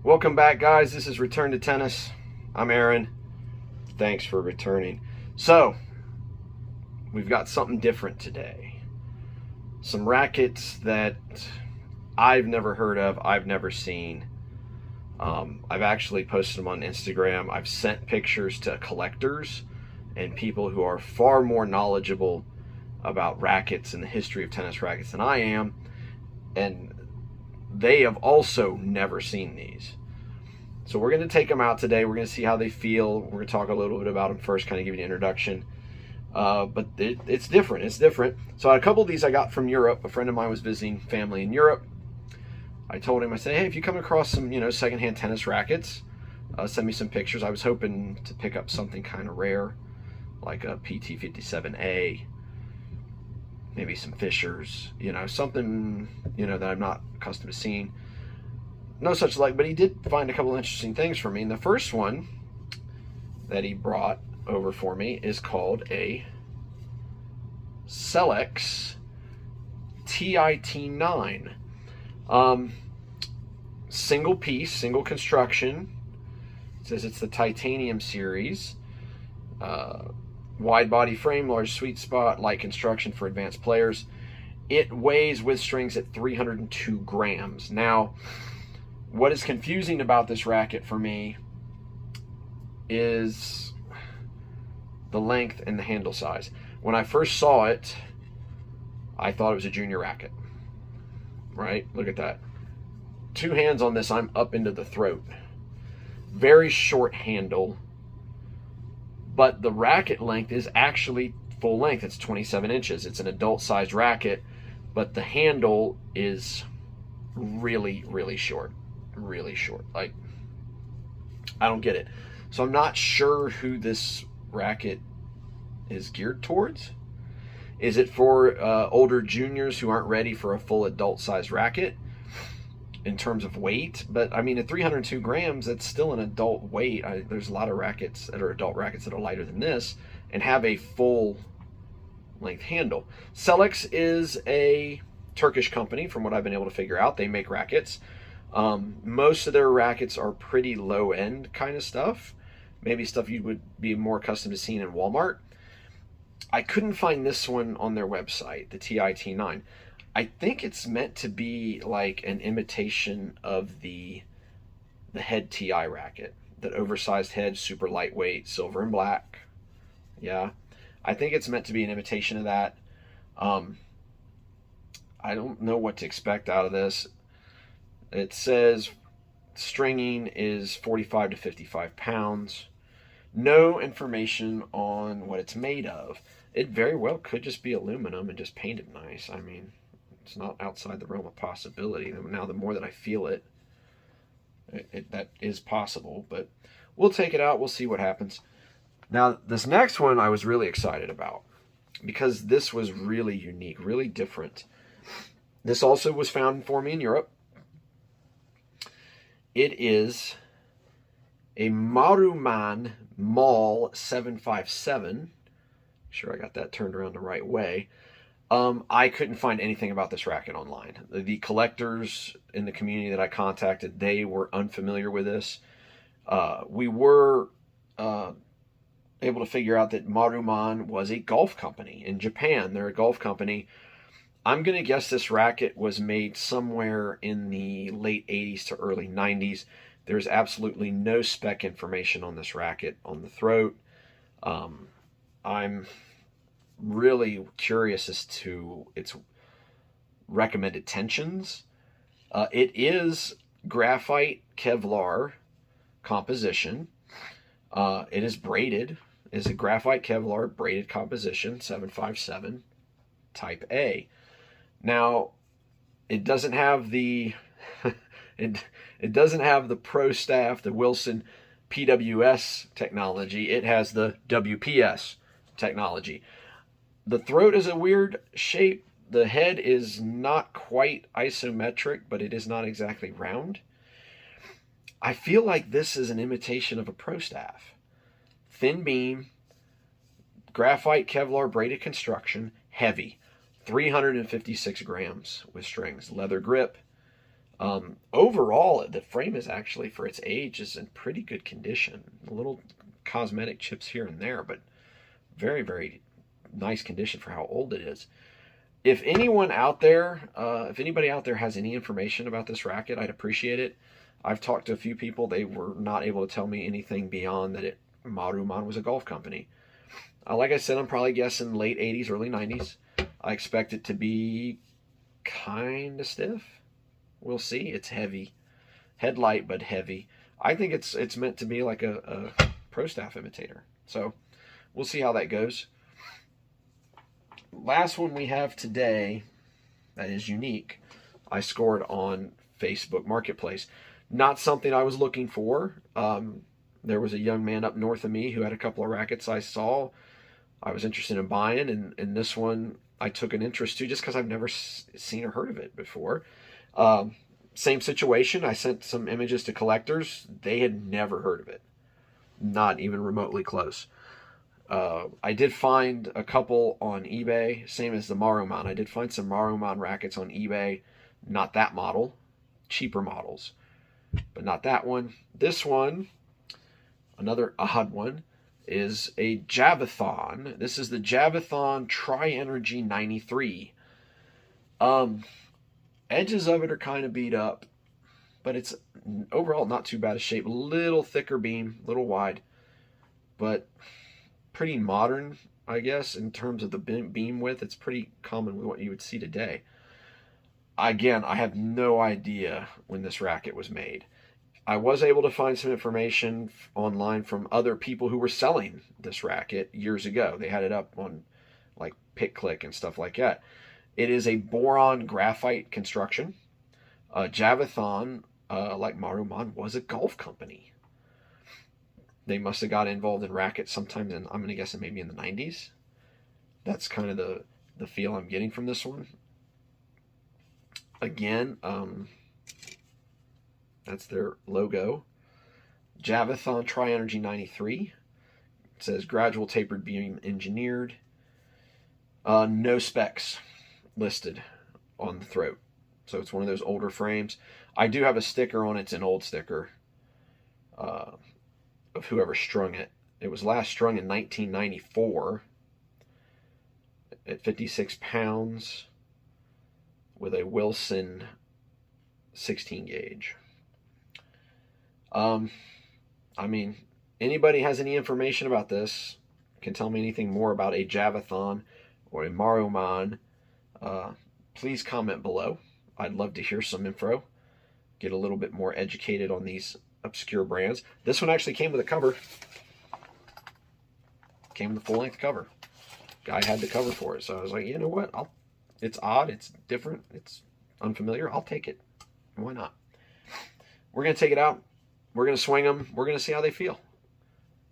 Welcome back, guys. This is Return to Tennis. I'm Aaron. Thanks for returning. So, we've got something different today. Some rackets that I've never heard of, I've never seen. I've actually posted them on Instagram. I've sent pictures to collectors and people who are far more knowledgeable about rackets and the history of tennis rackets than I am. And they have also never seen these. So we're going to take them out today. We're going to see how they feel. We're going to talk a little bit about them first, kind of give you an introduction. But it's different. It's different. So a couple of these I got from Europe. A friend of mine was visiting family in Europe. I told him, I said, hey, if you come across some, secondhand tennis rackets, send me some pictures. I was hoping to pick up something kind of rare, like a PT57A, maybe some Fishers, something, that I'm not accustomed to seeing. No such luck, but he did find a couple of interesting things for me. And the first one that he brought over for me is called a Selex TIT9. Single piece, single construction. It says it's the titanium series. Wide body frame, large sweet spot, light construction for advanced players. It weighs with strings at 302 grams. Now, what is confusing about this racket for me is the length and the handle size. When I first saw it, I thought it was a junior racket. Right? Look at that. Two hands on this, I'm up into the throat. Very short handle. But the racket length is actually full length. It's 27 inches. It's an adult-sized racket, but the handle is really, really short. Really short. Like, I don't get it. So I'm not sure who this racket is geared towards. Is it for older juniors who aren't ready for a full adult-sized racket in terms of weight? But, I mean, at 302 grams, that's still an adult weight. There's a lot of rackets that are adult rackets that are lighter than this and have a full-length handle. Selex is a Turkish company, from what I've been able to figure out. They make rackets. Most of their rackets are pretty low-end kind of stuff. Maybe stuff you would be more accustomed to seeing in Walmart. I couldn't find this one on their website, the TIT9. I think it's meant to be like an imitation of the Head TI racket. That oversized head, super lightweight, silver and black. Yeah. I think it's meant to be an imitation of that. I don't know what to expect out of this. It says stringing is 45 to 55 pounds. No information on what it's made of. It very well could just be aluminum and just painted nice. I mean, it's not outside the realm of possibility. Now, the more that I feel it, that is possible. But we'll take it out. We'll see what happens. Now, this next one I was really excited about because this was really unique, really different. This also was found for me in Europe. It is a Maruman Mall 757. Sure I got that turned around the right way. I couldn't find anything about this racket online. The collectors in the community that I contacted, they were unfamiliar with this. We were able to figure out that Maruman was a golf company in Japan. They're a golf company. I'm going to guess this racket was made somewhere in the late 80s to early 90s. There's absolutely no spec information on this racket on the throat. I'm really curious as to its recommended tensions. It is graphite Kevlar composition. It is braided. It's a graphite Kevlar braided composition, 757 type A. Now, it doesn't have the it doesn't have the Pro Staff, the Wilson PWS technology. It has the WPS technology. The throat is a weird shape. The head is not quite isometric, but it is not exactly round. I feel like this is an imitation of a Pro Staff. Thin beam, graphite Kevlar braided construction, heavy. 356 grams with strings. Leather grip. Overall, the frame is actually, for its age, is in pretty good condition. A little cosmetic chips here and there, but very, very nice condition for how old it is. If anyone out there, if anybody out there has any information about this racket, I'd appreciate it. I've talked to a few people. They were not able to tell me anything beyond that Maruman was a golf company. Like I said, I'm probably guessing late 80s, early 90s. I expect it to be kind of stiff. We'll see. It's heavy. Headlight, but heavy. I think it's meant to be like a Pro Staff imitator. So we'll see how that goes. Last one we have today that is unique, I scored on Facebook Marketplace. Not something I was looking for. There was a young man up north of me who had a couple of rackets I saw I was interested in buying, and this one I took an interest to just because I've never seen or heard of it before. Same situation. I sent some images to collectors. They had never heard of it. Not even remotely close. I did find a couple on eBay, same as the Maruman. I did find some Maruman rackets on eBay. Not that model. Cheaper models. But not that one. This one, another odd one, is a Javathon. This is the Javathon Tri-Energy 93. Edges of it are kind of beat up, but it's overall not too bad a shape. Little thicker beam, little wide, but pretty modern, I guess, in terms of the beam width. It's pretty common with what you would see today. Again, I have no idea when this racket was made. I was able to find some information online from other people who were selling this racket years ago. They had it up on like PicClick and stuff like that. It is a boron graphite construction. Javathon, like Maruman, was a golf company. They must have got involved in rackets sometime in, I'm going to guess maybe in the 90s. That's kind of the feel I'm getting from this one. Again, that's their logo. Javathon Tri-Energy 93. It says gradual tapered beam engineered. No specs listed on the throat. So it's one of those older frames. I do have a sticker on it. It's an old sticker of whoever strung it. It was last strung in 1994 at 56 pounds with a Wilson 16 gauge. I mean, anybody has any information about this, can tell me anything more about a Javathon or a Maruman, please comment below. I'd love to hear some info, get a little bit more educated on these obscure brands. This one actually came with a cover. Came with a full-length cover. Guy had the cover for it, so I was like, you know what? It's odd, it's different, it's unfamiliar. I'll take it. Why not? We're going to take it out. We're going to swing them. We're going to see how they feel.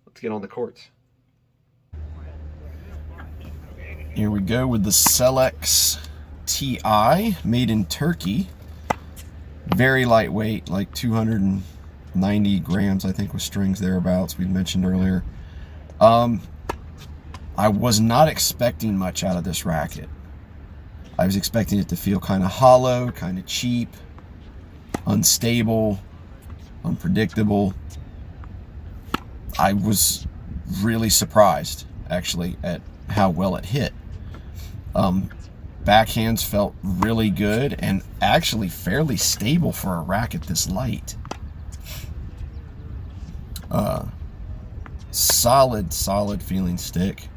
Let's get on the courts. Here we go with the Selex TI, made in Turkey. Very lightweight, like 290 grams, I think, with strings thereabouts, we mentioned earlier. I was not expecting much out of this racket. I was expecting it to feel kind of hollow, kind of cheap, unstable, unpredictable. I was really surprised, actually, at how well it hit. Backhands felt really good and actually fairly stable for a racket this light. Solid feeling stick.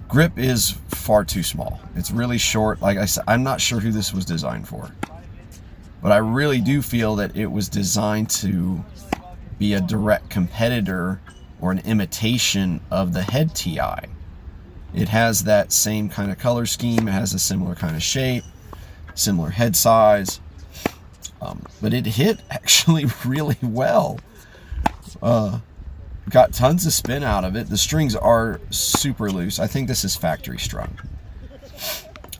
Grip is far too small. It's really short. Like I said, I'm not sure who this was designed for, but I really do feel that it was designed to be a direct competitor or an imitation of the Head TI. It has that same kind of color scheme. It has a similar kind of shape, similar head size, but it hit actually really well. Got tons of spin out of it. The strings are super loose. I think this is factory strung.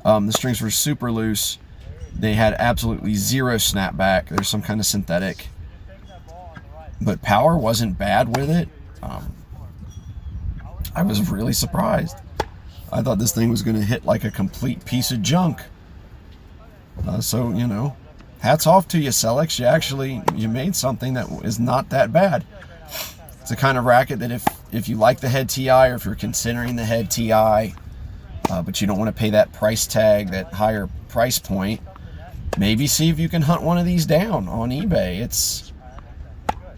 The strings were super loose. They had absolutely zero snapback. There's some kind of synthetic, but power wasn't bad with it. I was really surprised. I thought this thing was going to hit like a complete piece of junk. So, you know, hats off to you, Selex. You made something that is not that bad. It's the kind of racket that if you like the head TI, or if you're considering the head TI, but you don't want to pay that price tag, that higher price point, maybe see if you can hunt one of these down on eBay. It's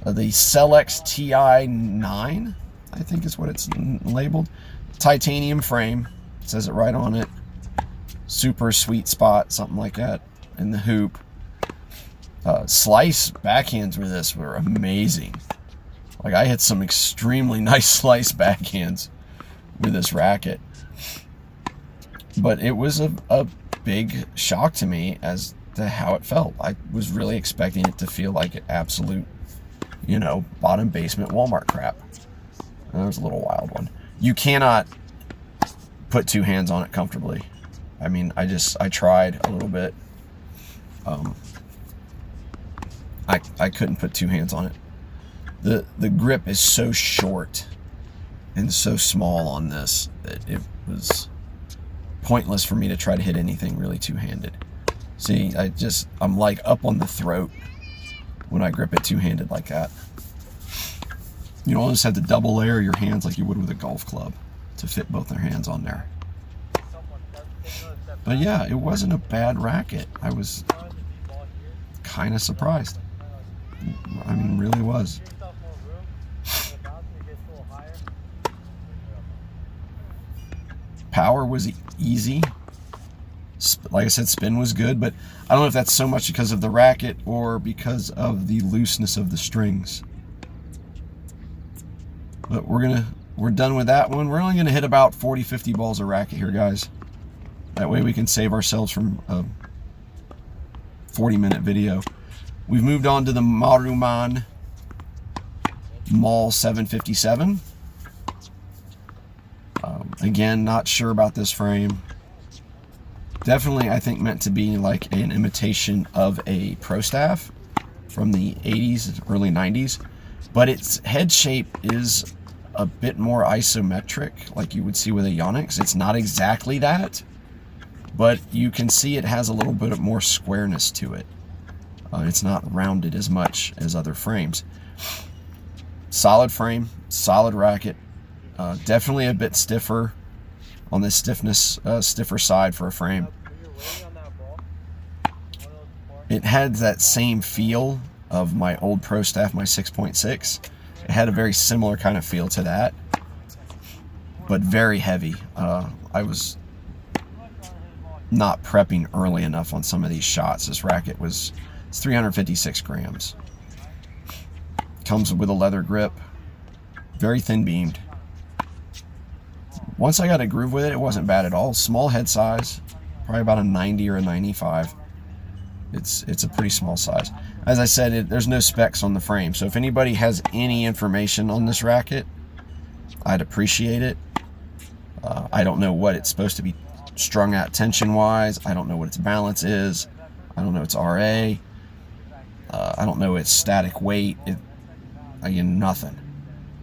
the Selex TI 9, I think is what it's labeled. Titanium frame, it says it right on it. Super sweet spot, something like that, in the hoop. Slice backhands with this were amazing. Like, I hit some extremely nice slice backhands with this racket. But it was a big shock to me as to how it felt. I was really expecting it to feel like an absolute, bottom basement Walmart crap. That was a little wild one. You cannot put two hands on it comfortably. I mean, I tried a little bit. I couldn't put two hands on it. The grip is so short and so small on this that it was pointless for me to try to hit anything really two-handed. See, I'm like up on the throat when I grip it two-handed like that. You almost have to double layer your hands like you would with a golf club to fit both their hands on there. But yeah, it wasn't a bad racket. I was kind of surprised. I mean, really was. Power was easy. Like I said, spin was good, but I don't know if that's so much because of the racket or because of the looseness of the strings. But we're done with that one. We're only gonna hit about 40-50 balls a racket here, guys. That way we can save ourselves from a 40-minute video. We've moved on to the Maruman Mall 757. Again, not sure about this frame. Definitely, I think, meant to be like an imitation of a Pro Staff from the 80s, early 90s. But its head shape is a bit more isometric, like you would see with a Yonex. It's not exactly that, but you can see it has a little bit more squareness to it. It's not rounded as much as other frames. Solid frame, solid racket. Definitely a bit stiffer on this stiffer side for a frame. It had that same feel of my old Pro Staff, my 6.6. It had a very similar kind of feel to that, but very heavy. I was not prepping early enough on some of these shots. This racket it's 356 grams. Comes with a leather grip, very thin beamed. Once I got a groove with it, it wasn't bad at all. Small head size, probably about a 90 or a 95. It's a pretty small size. As I said, there's no specs on the frame, so if anybody has any information on this racket, I'd appreciate it. I don't know what it's supposed to be strung at tension-wise. I don't know what its balance is. I don't know its RA. I don't know its static weight. Again, nothing.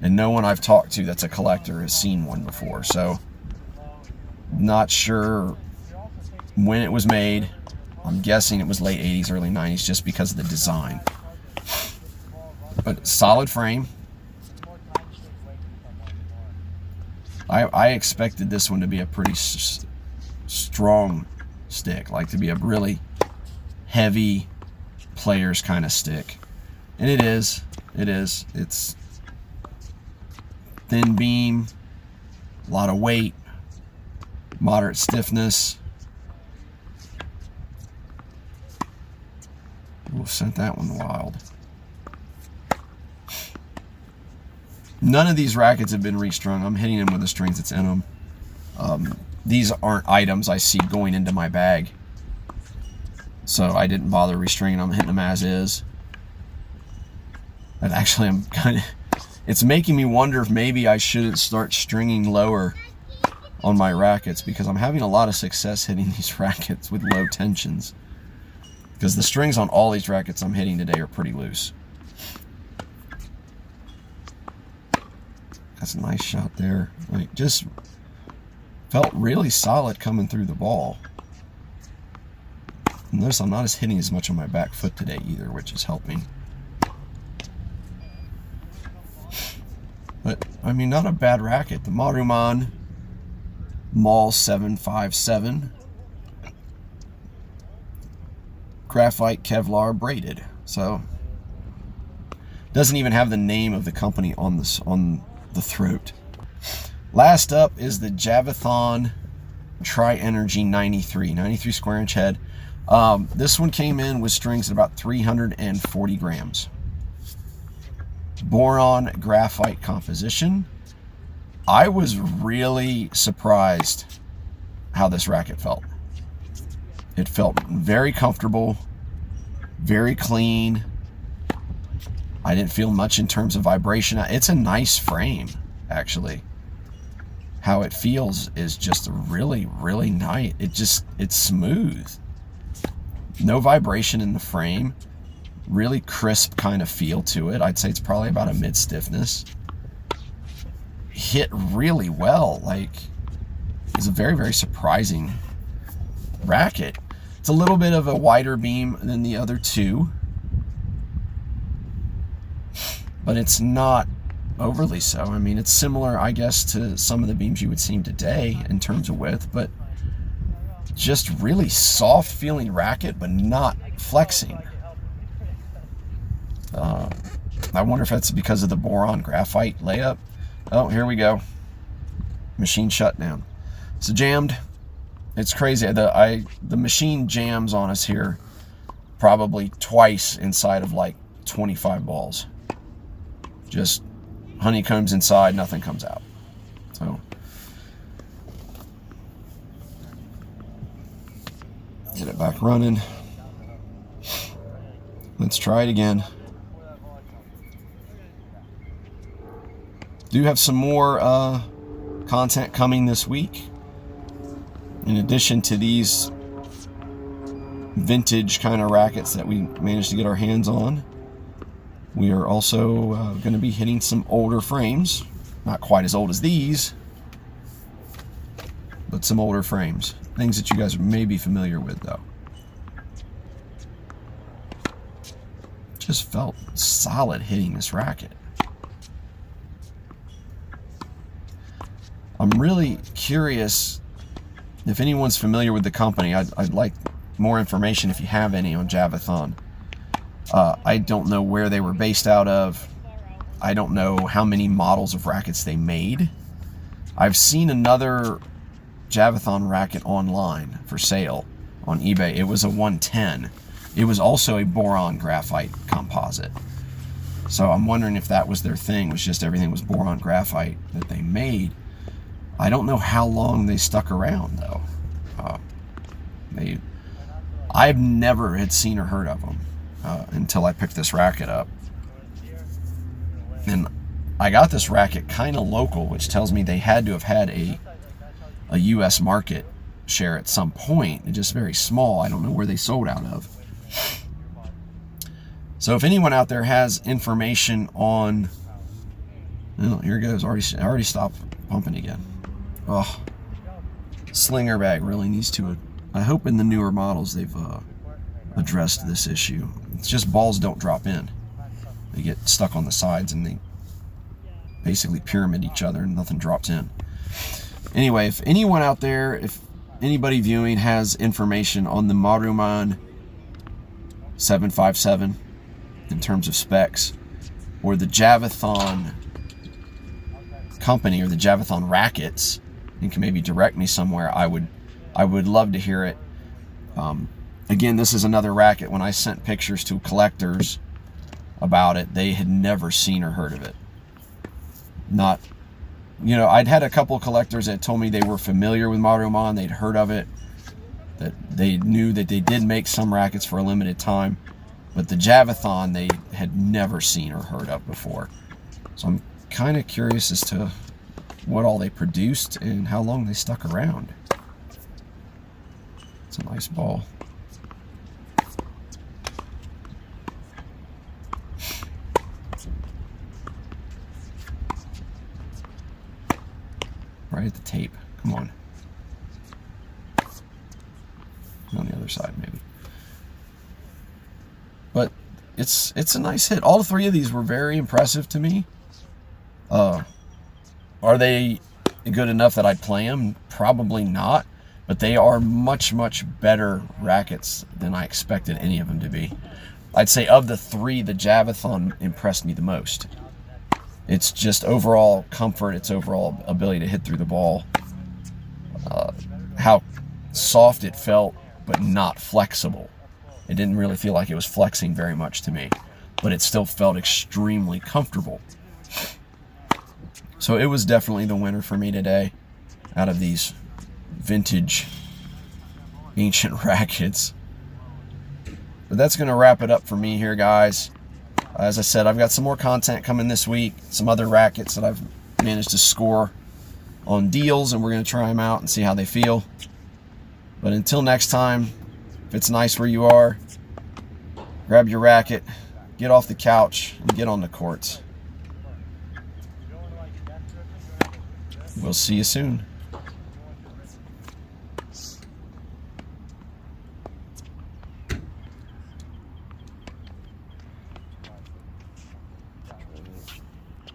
And no one I've talked to that's a collector has seen one before, so not sure when it was made. I'm guessing it was late 80s, early 90s, just because of the design. But solid frame. I expected this one to be a pretty strong stick, like to be a really heavy player's kind of stick. And it is. It's thin beam, a lot of weight, moderate stiffness. We'll send that one wild. None of these rackets have been restrung. I'm hitting them with the strings that's in them. These aren't items I see going into my bag, so I didn't bother restringing them. I'm hitting them as is. And actually, I'm kind of... It's making me wonder if maybe I shouldn't start stringing lower on my rackets, because I'm having a lot of success hitting these rackets with low tensions. Because the strings on all these rackets I'm hitting today are pretty loose. That's a nice shot there. Like, just felt really solid coming through the ball. Notice I'm not hitting as much on my back foot today either, which is helping. But, I mean, not a bad racket. The Maruman Mall 757. Graphite Kevlar braided. So, doesn't even have the name of the company on the throat. Last up is the Javathon Tri-Energy 93 square inch head. This one came in with strings at about 340 grams. Boron graphite composition. I was really surprised how this racket felt. It felt very comfortable, very clean. I didn't feel much in terms of vibration. It's a nice frame, actually. How it feels is just really, really nice. It's smooth. No vibration in the frame. Really crisp kind of feel to it. I'd say it's probably about a mid stiffness. Hit really well. Like, it's a very, very surprising racket. It's a little bit of a wider beam than the other two, but it's not overly so. I mean, it's similar, I guess, to some of the beams you would see today in terms of width, but just really soft feeling racket, but not flexing. I wonder if that's because of the boron graphite layup. Oh, here we go. Machine shutdown. So jammed. It's crazy. The machine jams on us here probably twice inside of like 25 balls. Just honeycombs inside, nothing comes out. So get it back running. Let's try it again. Do have some more content coming this week. In addition to these vintage kind of rackets that we managed to get our hands on, we are also going to be hitting some older frames. Not quite as old as these, but some older frames. Things that you guys may be familiar with, though. Just felt solid hitting this racket. I'm really curious if anyone's familiar with the company. I'd like more information if you have any on Javathon. I don't know where they were based out of. I don't know how many models of rackets they made. I've seen another Javathon racket online for sale on eBay. It was a 110. It was also a boron graphite composite. So I'm wondering if that was their thing, was just everything was boron graphite that they made. I don't know how long they stuck around, though. I've never had seen or heard of them until I picked this racket up. And I got this racket kind of local, which tells me they had to have had a U.S. market share at some point. It's just very small. I don't know where they sold out of. So if anyone out there has information on... Oh, here it goes. Already stopped pumping again. Oh, slinger bag really needs to... I hope in the newer models they've addressed this issue. It's just balls don't drop in. They get stuck on the sides and they basically pyramid each other and nothing drops in. Anyway, if anyone out there, if anybody viewing has information on the Maruman 757 in terms of specs, or the Javathon company or the Javathon rackets, and can maybe direct me somewhere, I would love to hear it. Again, this is another racket. When I sent pictures to collectors about it, they had never seen or heard of it. Not, you know, I'd had a couple of collectors that told me they were familiar with Maruman, they'd heard of it, that they knew that they did make some rackets for a limited time, but the Javathon they had never seen or heard of before. So I'm kind of curious as to what all they produced and how long they stuck around. It's a nice ball. Right at the tape. Come on. On the other side, maybe. it's a nice hit. All three of these were very impressive to me. Are they good enough that I'd play them? Probably not, but they are much, much better rackets than I expected any of them to be. I'd say of the three, the Javathon impressed me the most. It's just overall comfort, its overall ability to hit through the ball, how soft it felt, but not flexible. It didn't really feel like it was flexing very much to me, but it still felt extremely comfortable. So it was definitely the winner for me today out of these vintage ancient rackets. But that's going to wrap it up for me here, guys. As I said, I've got some more content coming this week, some other rackets that I've managed to score on deals, and we're going to try them out and see how they feel. But until next time, if it's nice where you are, grab your racket, get off the couch, and get on the courts. We'll see you soon.